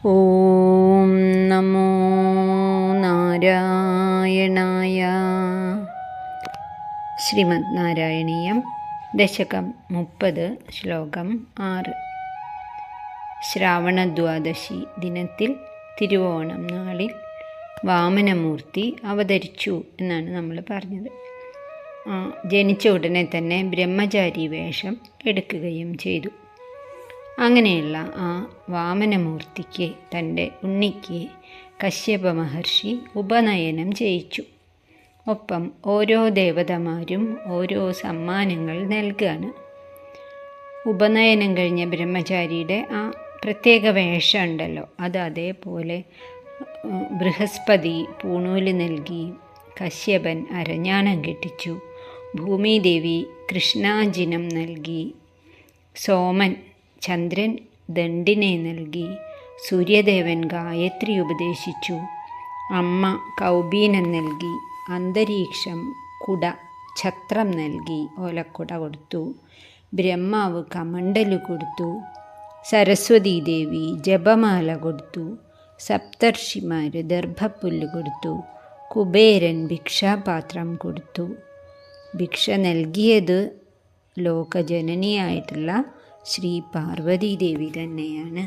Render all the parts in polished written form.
ഓം നമോ നാരായണായ. ശ്രീമദ് നാരായണീയം ദശകം 30 ശ്ലോകം 6. ശ്രാവണദ്വാദശി ദിനത്തിൽ തിരുവോണം നാളിൽ വാമനമൂർത്തി അവതരിച്ചു എന്നാണ് നമ്മൾ പറഞ്ഞത്. ജനിച്ച ഉടനെ തന്നെ ബ്രഹ്മചാരി വേഷം എടുക്കുകയും ചെയ്തു. അങ്ങനെയുള്ള ആ വാമനമൂർത്തിക്ക് തൻ്റെ ഉണ്ണിക്ക് കശ്യപ മഹർഷി ഉപനയനം ചെയ്യിച്ചു. ഒപ്പം ഓരോ ദേവതമാരും ഓരോ സമ്മാനങ്ങൾ നൽകുകയാണ്. ഉപനയനം കഴിഞ്ഞ ബ്രഹ്മചാരിയുടെ ആ പ്രത്യേക വേഷം ഉണ്ടല്ലോ, അത് അതേപോലെ ബൃഹസ്പതി പൂണൂല് നൽകി, കശ്യപൻ അരഞ്ഞാണം കെട്ടിച്ചു, ഭൂമിദേവി കൃഷ്ണാജിനം നൽകി, സോമൻ ചന്ദ്രൻ ദണ്ഡിനെ നൽകി, സൂര്യദേവൻ ഗായത്രി ഉപദേശിച്ചു, അമ്മ കൗബീനം നൽകി, അന്തരീക്ഷം കുട ഛത്രം നൽകി ഓലക്കുട കൊടുത്തു, ബ്രഹ്മാവ് കമണ്ടലു കൊടുത്തു, സരസ്വതീദേവി ജപമാല കൊടുത്തു, സപ്തർഷിമാർ ദർഭപ്പുല്ല് കൊടുത്തു, കുബേരൻ ഭിക്ഷാപാത്രം കൊടുത്തു. ഭിക്ഷ നൽകിയത് ലോകജനനിയായിട്ടുള്ള ശ്രീ പാർവതീദേവി തന്നെയാണ്.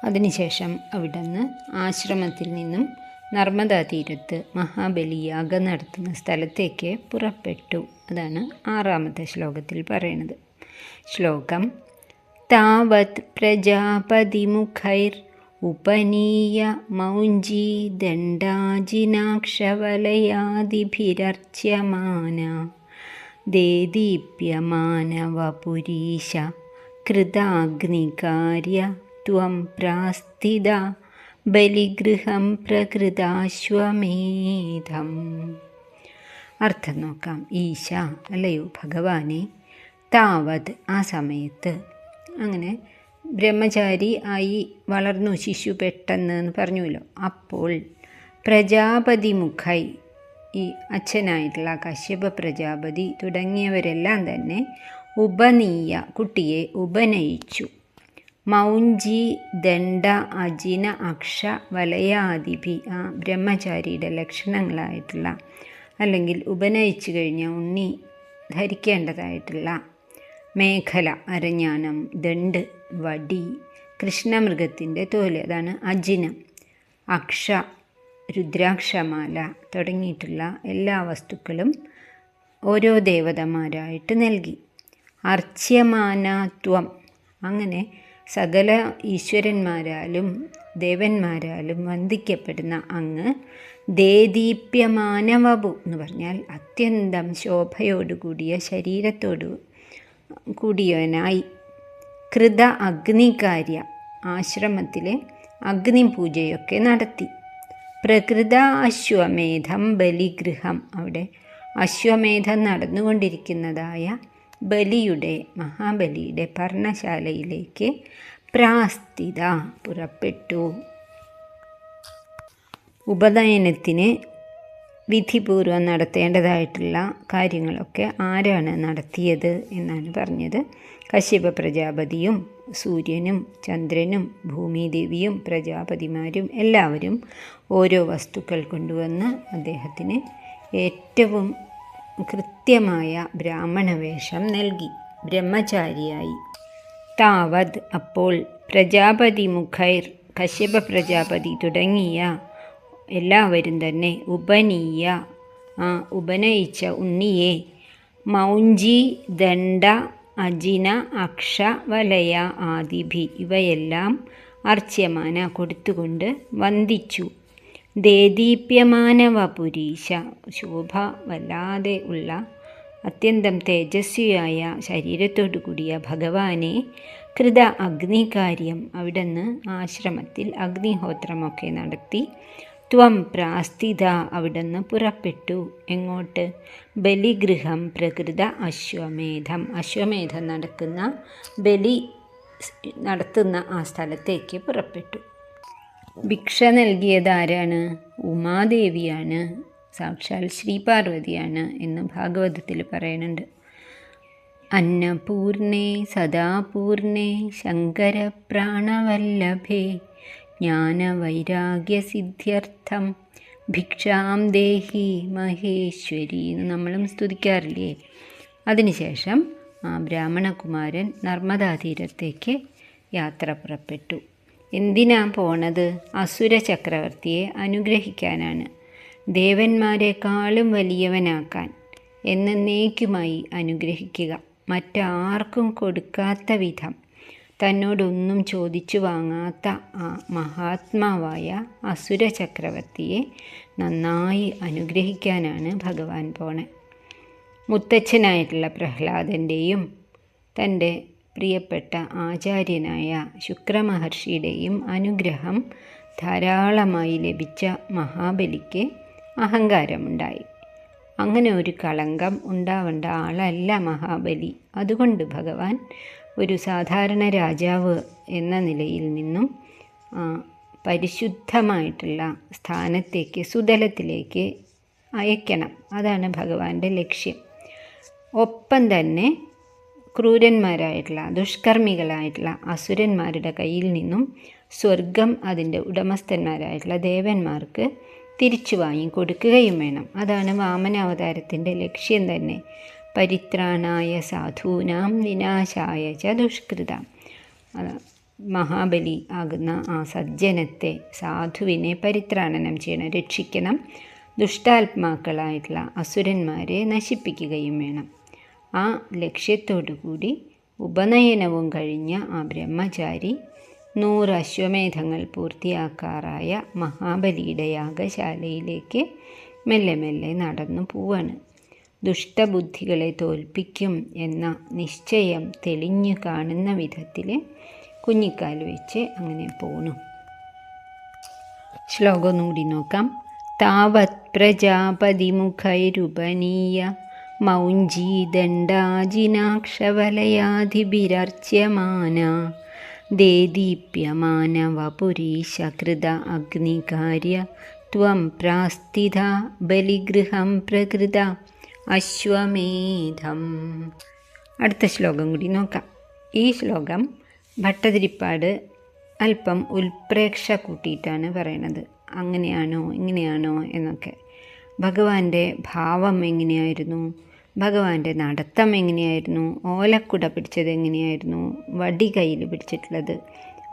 അതിനുശേഷം അവിടുന്ന് ആശ്രമത്തിൽ നിന്നും നർമ്മദാ തീരത്ത് മഹാബലി യാഗം നടത്തുന്ന സ്ഥലത്തേക്ക് പുറപ്പെട്ടു. അതാണ് 6ാമത്തെ ശ്ലോകത്തിൽ പറയുന്നത്. ശ്ലോകം: താവത് പ്രജാപതിമുഖൈർ ഉപനീയ മൗഞ്ചീ ദണ്ഡാജിനാക്ഷവലയാദിഭിരർച്യമാന ദേദീപ്യമാനവപുരീശ കൃതാഗ്നികാര്യ ത്വം പ്രാസ്ഥിത ബലിഗൃഹം പ്രകൃതാശ്വമേധം. അർത്ഥം നോക്കാം. ഈശ, അല്ലയോ ഭഗവാനെ, താവത്, ആ സമയത്ത്. അങ്ങനെ ബ്രഹ്മചാരി ആയി വളർന്നു ശിശു പെട്ടെന്ന് എന്ന് പറഞ്ഞുവല്ലോ. അപ്പോൾ പ്രജാപതിമുഖൈ, ഈ അച്ഛനായിട്ടുള്ള കശ്യപ പ്രജാപതി തുടങ്ങിയവരെല്ലാം തന്നെ ഉപനീയ, കുട്ടിയെ ഉപനയിച്ചു. മൗഞ്ചി ദണ്ഡ അജിന അക്ഷ വലയാദിപി, ആ ബ്രഹ്മചാരിയുടെ ലക്ഷണങ്ങളായിട്ടുള്ള, അല്ലെങ്കിൽ ഉപനയിച്ചു കഴിഞ്ഞ ഉണ്ണി ധരിക്കേണ്ടതായിട്ടുള്ള മേഖല, അരഞ്ഞാണം, ദണ്ട്, വടി, കൃഷ്ണമൃഗത്തിൻ്റെ തോല്, അതാണ് അജിനം, അക്ഷ, രുദ്രാക്ഷമാല തുടങ്ങിയിട്ടുള്ള എല്ലാ വസ്തുക്കളും ഓരോ ദേവതമാരായിട്ട് നൽകി. അർച്യമാനത്വം, അങ്ങനെ സകല ഈശ്വരന്മാരാലും ദേവന്മാരാലും വന്ദിക്കപ്പെടുന്ന അങ്ങ്, ദേദീപ്യമാനവപു എന്ന് പറഞ്ഞാൽ അത്യന്തം ശോഭയോടുകൂടിയ ശരീരത്തോടു കൂടിയവനായി, കൃത അഗ്നികാര്യ, ആശ്രമത്തിലെ അഗ്നിപൂജയൊക്കെ നടത്തി, പ്രകൃത അശ്വമേധം ബലിഗൃഹം, അവിടെ അശ്വമേധം നടന്നുകൊണ്ടിരിക്കുന്നതായ ബലിയുടെ, മഹാബലിയുടെ പർണശാലയിലേക്ക് പ്രാസ്ഥിത, പുറപ്പെട്ടു. ഉപനയനത്തിന് വിധിപൂർവം നടത്തേണ്ടതായിട്ടുള്ള കാര്യങ്ങളൊക്കെ ആരാണ് നടത്തിയത് എന്നാണ് പറഞ്ഞത്. കശ്യപ പ്രജാപതിയും സൂര്യനും ചന്ദ്രനും ഭൂമിദേവിയും പ്രജാപതിമാരും എല്ലാവരും ഓരോ വസ്തുക്കൾ കൊണ്ടുവന്ന് അദ്ദേഹത്തിന് ഏറ്റവും കൃത്യമായ ബ്രാഹ്മണവേഷം നൽകി, ബ്രഹ്മചാരിയായി. താവത്, അപ്പോൾ, പ്രജാപതി മുഖൈർ, കശ്യപ പ്രജാപതി തുടങ്ങിയ എല്ലാവരും തന്നെ, ഉപനീയ, ആ ഉപനയിച്ച ഉണ്ണിയെ, മൗഞ്ചി ദണ്ഡ അജിന അക്ഷ വലയ ആദിഭി, ഇവയെല്ലാം അർച്യമാന, കൊടുത്തുകൊണ്ട് വന്ദിച്ചു. ദേദീപ്യമാനവപുരീശ, ശോഭ വല്ലാതെ ഉള്ള അത്യന്തം തേജസ്വിയായ ശരീരത്തോടു കൂടിയ ഭഗവാനെ, കൃത അഗ്നികാര്യം, അവിടുന്ന് ആശ്രമത്തിൽ അഗ്നിഹോത്രമൊക്കെ നടത്തി, ത്വം പ്രാസ്ഥിത, അവിടുന്ന് പുറപ്പെട്ടു. എങ്ങോട്ട്? ബലിഗൃഹം പ്രകൃത അശ്വമേധം, അശ്വമേധം നടക്കുന്ന, ബലി നടത്തുന്ന ആ സ്ഥലത്തേക്ക് പുറപ്പെട്ടു. ഭിക്ഷ നൽകിയത് ആരാണ്? ഉമാദേവിയാണ്, സാക്ഷാൽ ശ്രീ പാർവതിയാണ് എന്ന് ഭാഗവതത്തിൽ പറയുന്നുണ്ട്. അന്നപൂർണേ സദാപൂർണേ ശങ്കരപ്രാണവല്ലഭേ ജ്ഞാനവൈരാഗ്യസിദ്ധ്യർത്ഥം ഭിക്ഷാം ദേഹി മഹേശ്വരി എന്ന് നമ്മളും സ്തുതിക്കാറില്ലേ. അതിനുശേഷം ആ ബ്രാഹ്മണകുമാരൻ നർമ്മദാ തീരത്തേക്ക് യാത്ര പുറപ്പെട്ടു. എന്തിനാ പോണത്? അസുര ചക്രവർത്തിയെ അനുഗ്രഹിക്കാനാണ്. ദേവന്മാരെക്കാളും വലിയവനാക്കാൻ, എന്നേക്കുമായി അനുഗ്രഹിക്കുക. മറ്റാർക്കും കൊടുക്കാത്ത വിധം തന്നോടൊന്നും ചോദിച്ചു വാങ്ങാത്ത ആ മഹാത്മാവായ അസുര ചക്രവർത്തിയെ നന്നായി അനുഗ്രഹിക്കാനാണ് ഭഗവാൻ പോണെ. മുത്തച്ഛനായിട്ടുള്ള പ്രഹ്ലാദൻ്റെയും തൻ്റെ പ്രിയപ്പെട്ട ആചാര്യനായ ശുക്രമഹർഷിയുടെയും അനുഗ്രഹം ധാരാളമായി ലഭിച്ച മഹാബലിക്ക് അഹങ്കാരമുണ്ടായി. അങ്ങനെ ഒരു കളങ്കം ഉണ്ടാവേണ്ട ആളല്ല മഹാബലി. അതുകൊണ്ട് ഭഗവാൻ ഒരു സാധാരണ രാജാവ് എന്ന നിലയിൽ നിന്നും പരിശുദ്ധമായിട്ടുള്ള സ്ഥാനത്തേക്ക്, സുതലത്തിലേക്ക് അയക്കണം. അതാണ് ഭഗവാന്റെ ലക്ഷ്യം. ഒപ്പം തന്നെ ക്രൂരന്മാരായിട്ടുള്ള ദുഷ്കർമ്മികളായിട്ടുള്ള അസുരന്മാരുടെ കയ്യിൽ നിന്നും സ്വർഗം അതിൻ്റെ ഉടമസ്ഥന്മാരായിട്ടുള്ള ദേവന്മാർക്ക് തിരിച്ചു വാങ്ങിക്കൊടുക്കുകയും വേണം. അതാണ് വാമനാവതാരത്തിൻ്റെ ലക്ഷ്യം തന്നെ. പരിത്രാണായ സാധൂനാം വിനാശായ ച ദുഷ്കൃതാം. മഹാബലി ആകുന്ന ആ സജ്ജനത്തെ, സാധുവിനെ പരിത്രാണനം ചെയ്യണം, രക്ഷിക്കണം. ദുഷ്ടാത്മാക്കളായിട്ടുള്ള അസുരന്മാരെ നശിപ്പിക്കുകയും വേണം. ആ ലക്ഷ്യത്തോടു കൂടി ഉപനയനവും കഴിഞ്ഞ ആ ബ്രഹ്മചാരി 100 അശ്വമേധങ്ങൾ പൂർത്തിയാക്കാറായ മഹാബലിയുടെ യാഗശാലയിലേക്ക് മെല്ലെ മെല്ലെ നടന്നു പോവാണ്. ദുഷ്ടബുദ്ധികളെ തോൽപ്പിക്കും എന്ന നിശ്ചയം തെളിഞ്ഞു കാണുന്ന വിധത്തിൽ കുഞ്ഞിക്കാൽ വെച്ച് അങ്ങനെ പോണു. ശ്ലോകം ഒന്നുകൂടി നോക്കാം. താവത് പ്രജാപതിമുഖൈരുപനീയ മൗഞ്ചീദണ്ഡാജിനാക്ഷവലയാധിഭിരർച്യമാന ദേദീപ്യമാനവപുരീശകൃത അഗ്നികാര്യ ത്വം പ്രാസ്ഥിത ബലിഗൃഹം പ്രകൃത അശ്വമേധം. അടുത്ത ശ്ലോകം കൂടി നോക്കാം. ഈ ശ്ലോകം ഭട്ടതിരിപ്പാട് അല്പം ഉൽപ്രേക്ഷ കൂട്ടിയിട്ടാണ് പറയണത്. അങ്ങനെയാണോ ഇങ്ങനെയാണോ എന്നൊക്കെ. ഭഗവാന്റെ ഭാവം എങ്ങനെയായിരുന്നു, ഭഗവാന്റെ നടത്തം എങ്ങനെയായിരുന്നു, ഓലക്കുട പിടിച്ചത് എങ്ങനെയായിരുന്നു, വടി കയ്യിൽ പിടിച്ചിട്ടുള്ളത്,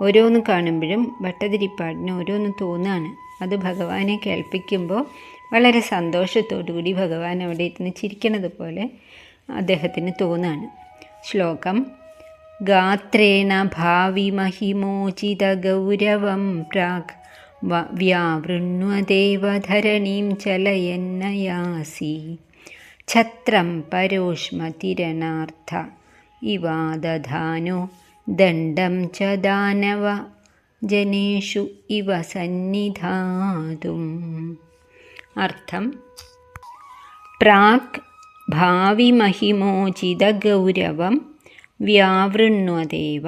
ഓരോന്ന് കാണുമ്പോഴും ഭട്ടതിരിപ്പാടിന് ഓരോന്ന് തോന്നുകയാണ്. അത് ഭഗവാനെ കേൾപ്പിക്കുമ്പോൾ വളരെ സന്തോഷത്തോടു കൂടി ഭഗവാൻ അവിടെ ഇരുന്ന് ചിരിക്കണത് പോലെ അദ്ദേഹത്തിന് തോന്നുകയാണ്. ശ്ലോകം. ഗാത്രേണ ഭാവി മഹിമോചിത ഗൗരവം പ്രാഗ് വ്യാവൃണ്വദേവ ധരണീം ചലയന്നയാസി ഛത്രം പരോഷ്മതിരണാർത്ഥ ഇവാദധാനോ ദണ്ഡം ച ദാനവ ജനേഷു ഇവ സന്നിധാതും. അർത്ഥം. പ്രാക് ഭാവി മഹിമോചിത ഗൗരവം വ്യാവൃണ്വദേവ.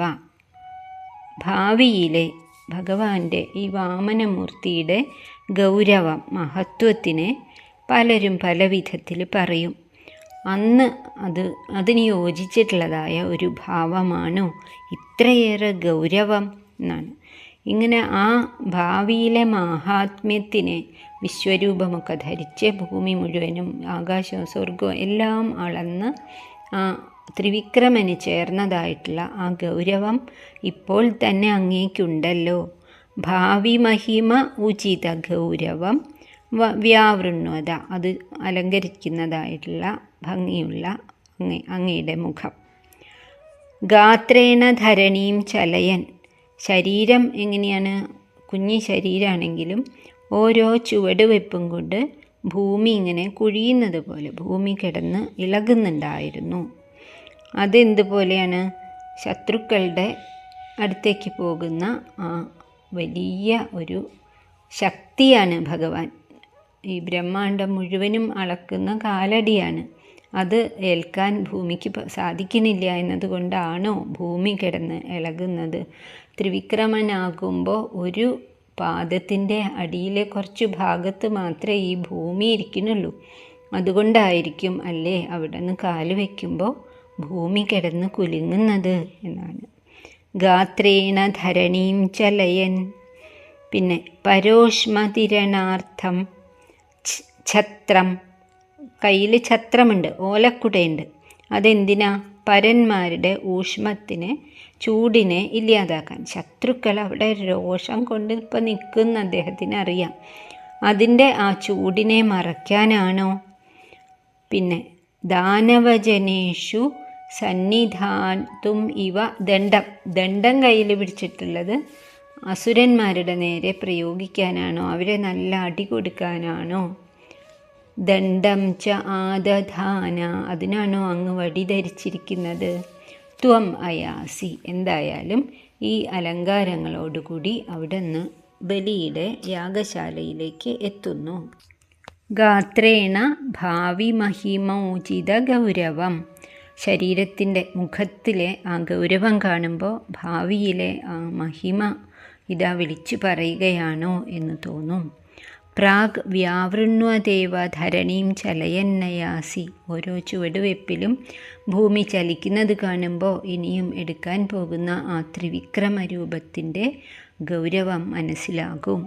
ഭാവിയിലെ ഭഗവാന്റെ ഈ വാമനമൂർത്തിയുടെ ഗൗരവം, മഹത്വത്തിനെ പലരും പല വിധത്തിൽ പറയും. അന്ന് അതിന് യോജിച്ചിട്ടുള്ളതായ ഒരു ഭാവമാണോ ഇത്രയേറെ ഗൗരവം എന്നാണ്. ഇങ്ങനെ ആ ഭാവിയിലെ മാഹാത്മ്യത്തിനെ വിശ്വരൂപമൊക്കെ ധരിച്ച് ഭൂമി മുഴുവനും ആകാശവും സ്വർഗവും എല്ലാം അളന്ന് ആ ത്രിവിക്രമന് ചേർന്നതായിട്ടുള്ള ആ ഗൗരവം ഇപ്പോൾ തന്നെ അങ്ങേക്കുണ്ടല്ലോ. ഭാവി മഹിമ ഉചിത ഗൗരവം വ്യാവൃണ്വത. അത് അലങ്കരിക്കുന്നതായിട്ടുള്ള ഭംഗിയുള്ള അങ്ങയുടെ മുഖം. ഗാത്രേണ ധരണീം ചലയൻ. ശരീരം എങ്ങനെയാണ്? കുഞ്ഞി ശരീരമാണെങ്കിലും ഓരോ ചുവടുവെപ്പും കൊണ്ട് ഭൂമി ഇങ്ങനെ കുഴിയുന്നത് പോലെ ഭൂമി കിടന്ന് ഇളകുന്നുണ്ടായിരുന്നു. അതെന്തുപോലെയാണ്? ശത്രുക്കളുടെ അടുത്തേക്ക് പോകുന്ന ആ വലിയ ഒരു ശക്തിയാണ് ഭഗവാൻ. ഈ ബ്രഹ്മാണ്ടം മുഴുവനും അളക്കുന്ന കാലടിയാണ്. അത് ഏൽക്കാൻ ഭൂമിക്ക് സാധിക്കുന്നില്ല എന്നതുകൊണ്ടാണോ ഭൂമി കിടന്ന് ഇളകുന്നത്? ത്രിവിക്രമനാകുമ്പോൾ ഒരു പാദത്തിൻ്റെ അടിയിലെ കുറച്ച് ഭാഗത്ത് മാത്രമേ ഈ ഭൂമി ഇരിക്കുന്നുള്ളൂ. അതുകൊണ്ടായിരിക്കും അല്ലേ അവിടെ നിന്ന് കാല് വയ്ക്കുമ്പോൾ ഭൂമി കിടന്ന് കുലുങ്ങുന്നത് എന്നാണ്. ഗാത്രേണ ധരണീം ചലയൻ. പിന്നെ പരോഷ്മതിരണാർത്ഥം ഛത്രം. കയ്യിൽ ഛത്രമുണ്ട്, ഓലക്കുടയുണ്ട്. അതെന്തിനാ? പരന്മാരുടെ ഊഷ്മത്തിന്, ചൂടിനെ ഇല്ലാതാക്കാൻ. ശത്രുക്കൾ അവിടെ രോഷം കൊണ്ട് ഇപ്പം നിൽക്കുന്ന അദ്ദേഹത്തിന് അറിയാം. അതിൻ്റെ ആ ചൂടിനെ മറയ്ക്കാനാണോ? പിന്നെ ദാനവജനേഷു സന്നിധാതും ഇവ ദണ്ഡം. ദണ്ഡം കയ്യിൽ പിടിച്ചിട്ടുള്ളത് അസുരന്മാരുടെ നേരെ പ്രയോഗിക്കാനാണോ? അവരെ നല്ല അടി കൊടുക്കാനാണോ? ദണ്ഡം ച ആദധാന. അതിനാണോ അങ്ങ് വടി ധരിച്ചിരിക്കുന്നത്? ത്വം അയാസി. എന്തായാലും ഈ അലങ്കാരങ്ങളോടുകൂടി അവിടെ നിന്ന് ബലിയുടെ യാഗശാലയിലേക്ക് എത്തുന്നു. ഗാത്രേണ ഭാവി മഹിമോചിത ഗൗരവം. ശരീരത്തിൻ്റെ മുഖത്തിലെ ആ ഗൗരവം കാണുമ്പോൾ ഭാവിയിലെ ആ മഹിമ ഇതാ വിളിച്ചു പറയുകയാണോ എന്ന് തോന്നും. പ്രാഗ് വ്യാവൃണ്വദേവ ധരണീം ചലയന്നയാസി. ഓരോ ചുവടുവെപ്പിലും ഭൂമി ചലിക്കുന്നത് കാണുമ്പോൾ ഇനിയും എടുക്കാൻ പോകുന്ന ആ ത്രിവിക്രമ രൂപത്തിൻ്റെ ഗൗരവം മനസ്സിലാകും.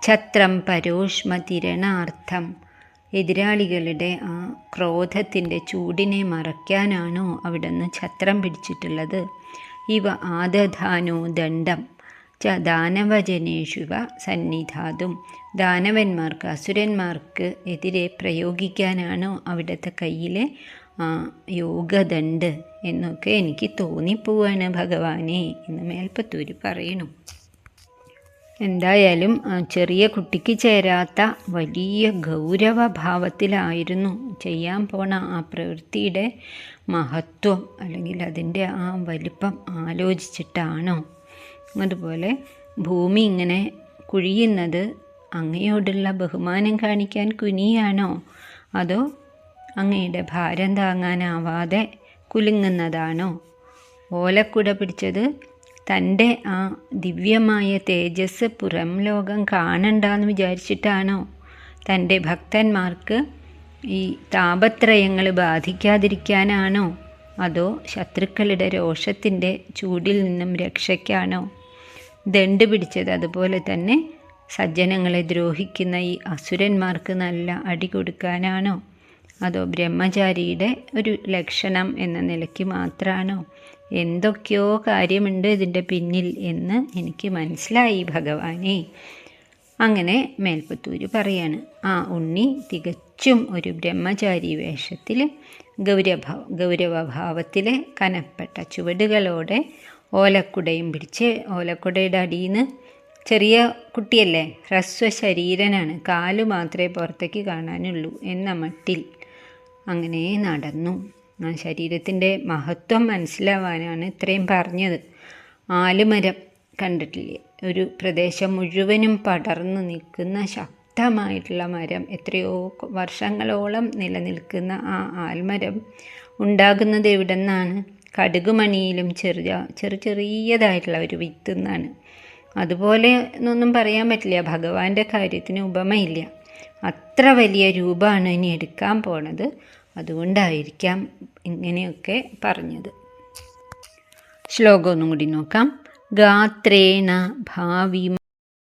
ഛത്രം പരോഷ്മതിരണാർത്ഥം. എതിരാളികളുടെ ആ ക്രോധത്തിൻ്റെ ചൂടിനെ മറയ്ക്കാനാണോ അവിടെ നിന്ന് ഛത്രം പിടിച്ചിട്ടുള്ളത്? ഇവ ആദധാനോ ദണ്ഡം ച ദാനവജനേഷുവ സന്നിധാതും. ദാനവന്മാർക്ക്, അസുരന്മാർക്ക് എതിരെ പ്രയോഗിക്കാനാണോ അവിടുത്തെ കയ്യിലെ യോഗദണ്ഡ് എന്നൊക്കെ എനിക്ക് തോന്നിപ്പോവാണ് ഭഗവാനെ എന്ന് മേൽപ്പത്തൂർ പറയണു. എന്തായാലും ചെറിയ കുട്ടിക്ക് ചേരാത്ത വലിയ ഗൗരവഭാവത്തിലായിരുന്നു ചെയ്യാൻ പോണ ആ പ്രവൃത്തിയുടെ മഹത്വം, അല്ലെങ്കിൽ അതിൻ്റെ ആ വലിപ്പം ആലോചിച്ചിട്ടാണോ? അതുപോലെ ഭൂമി ഇങ്ങനെ കുഴിയുന്നത് അങ്ങയോടുള്ള ബഹുമാനം കാണിക്കാൻ കുനിയാണോ? അതോ അങ്ങയുടെ ഭാരം താങ്ങാനാവാതെ കുലുങ്ങുന്നതാണോ? ഓലക്കുട പിടിച്ചത് തൻ്റെ ആ ദിവ്യമായ തേജസ് പുറം ലോകം കാണണ്ടെന്ന് വിചാരിച്ചിട്ടാണോ? തൻ്റെ ഭക്തന്മാർക്ക് ഈ താപത്രയങ്ങൾ ബാധിക്കാതിരിക്കാനാണോ? അതോ ശത്രുക്കളുടെ രോഷത്തിൻ്റെ ചൂടിൽ നിന്നും രക്ഷയ്ക്കാണോ? ദണ്ഡ് പിടിച്ചത് അതുപോലെ തന്നെ സജ്ജനങ്ങളെ ദ്രോഹിക്കുന്ന ഈ അസുരന്മാർക്ക് നല്ല അടി കൊടുക്കാനാണോ? അതോ ബ്രഹ്മചാരിയുടെ ഒരു ലക്ഷണം എന്ന നിലയ്ക്ക് മാത്രമാണോ? എന്തൊക്കെയോ കാര്യമുണ്ട് ഇതിൻ്റെ പിന്നിൽ എന്ന് എനിക്ക് മനസ്സിലായി ഭഗവാനെ. അങ്ങനെ മേൽപ്പത്തൂർ പറയാണ്, ആ ഉണ്ണി തികച്ചും ഒരു ബ്രഹ്മചാരി വേഷത്തിൽ ഗൗരവഭാവത്തിലെ കനപ്പെട്ട ചുവടുകളോടെ ഓലക്കുടയും പിടിച്ച്, ഓലക്കുടയുടെ അടിയിൽ നിന്ന് ചെറിയ കുട്ടിയല്ലേ, ഹ്രസ്വശരീരനാണ്, കാല് മാത്രമേ പുറത്തേക്ക് കാണാനുള്ളൂ എന്ന മട്ടിൽ അങ്ങനെ നടന്നു. ആ ശരീരത്തിൻ്റെ മഹത്വം മനസ്സിലാവാനാണ് ഇത്രയും പറഞ്ഞത്. ആലുമരം കണ്ടിട്ടില്ലേ? ഒരു പ്രദേശം മുഴുവനും പടർന്നു നിൽക്കുന്ന ശക്തമായിട്ടുള്ള മരം, എത്രയോ വർഷങ്ങളോളം നിലനിൽക്കുന്ന ആ ആൽമരം ഉണ്ടാകുന്നത് എവിടെ നിന്നാണ്? കടുകുമണിയിലും ചെറിയതായിട്ടുള്ള ഒരു വിത്ത് നിന്നാണ്. അതുപോലെ എന്നൊന്നും പറയാൻ പറ്റില്ല, ഭഗവാന്റെ കാര്യത്തിന് ഉപമയില്ല. അത്ര വലിയ രൂപമാണ് ഇനി എടുക്കാൻ പോണത്. അതുകൊണ്ടായിരിക്കാം ഇങ്ങനെയൊക്കെ പറഞ്ഞത്. ശ്ലോകം ഒന്നും കൂടി നോക്കാം. ഗാത്രേണ ഭാവി